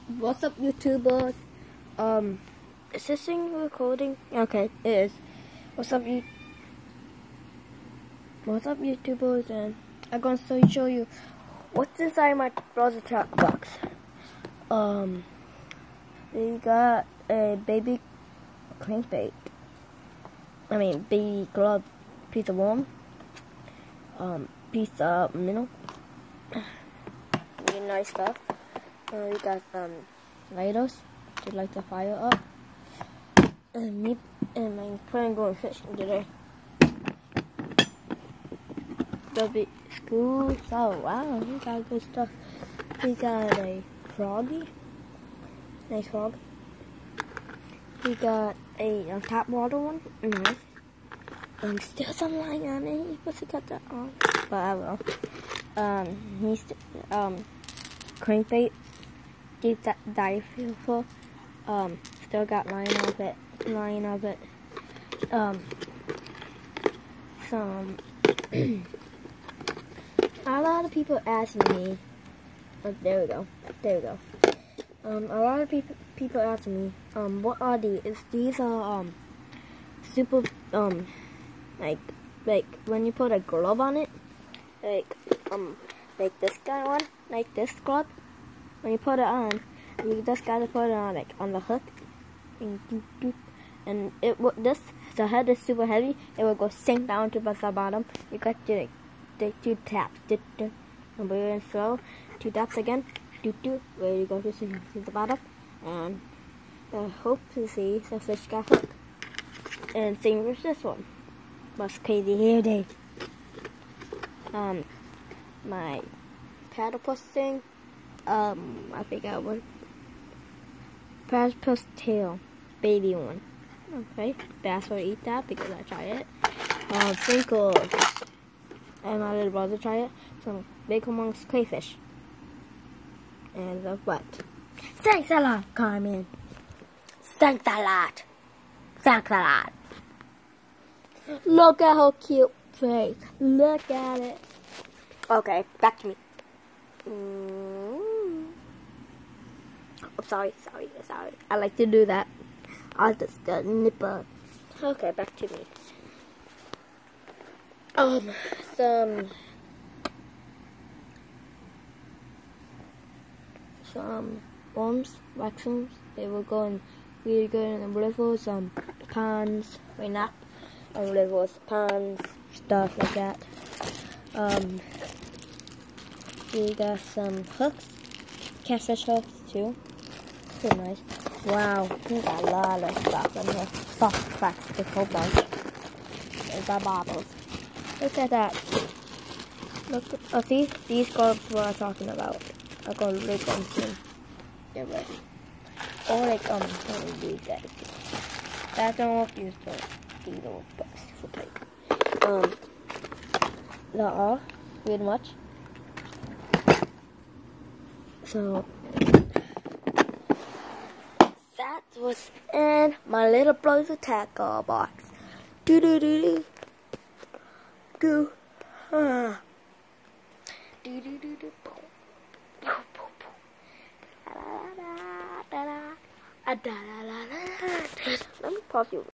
What's up, YouTubers? Is this thing recording? Okay, it is. What's up, YouTubers? And I'm going to show you what's inside my browser chat box. We got a baby crankbait. Baby glove, piece of worm, piece of minnow. Really nice stuff. We got lighters to light the fire up. And me and my friend going fishing today. Baby school. Oh wow, we got good stuff. We got a froggy. Nice frog. We got a tap water one. Nice. Still some line on it. You're supposed to cut that off, but I will. Crankbait. Deep dive full. Still got line of it. Some. A lot of people asking me. Oh, there we go. A lot of people asking me. What are these? These are super like when you put a glove on it, like this kind of one, like this glove. When you put it on, you just gotta put it on on the hook, and the head is super heavy. It will go sink down to the bottom. You got to take 2 taps, and very slow. 2 taps again, where you go to the bottom, and I hope to see the fish got hooked. And same with this one. What's crazy hair day? My platypus thing. I forgot what. Platypus tail, baby one. Okay, Bass will eat that because I tried it. Sprinkles, and my little brother tried it. Some big amongst crayfish. And the what? Thanks a lot, Carmen. Thanks a lot. Look at her cute face. Look at it. Okay, back to me. Oh, sorry. I like to do that. I'll just get nipper. Okay, back to me. Some worms, waxworms. They will go in really good in the rivers, ponds, rivers, ponds, stuff like that. We got some hooks, catfish hooks too. Pretty nice. Wow, we got a lot of stuff in here. Soft cracks, the whole bunch. There's our bottles. Look at that. Look, see? These gloves what I'm talking about. I'm going to lick them soon. They're ready. Or like, let me do that. That's not used for these little bucks for play. Not all. Very much. So, that was in my little brother's tackle box. Let me pause you.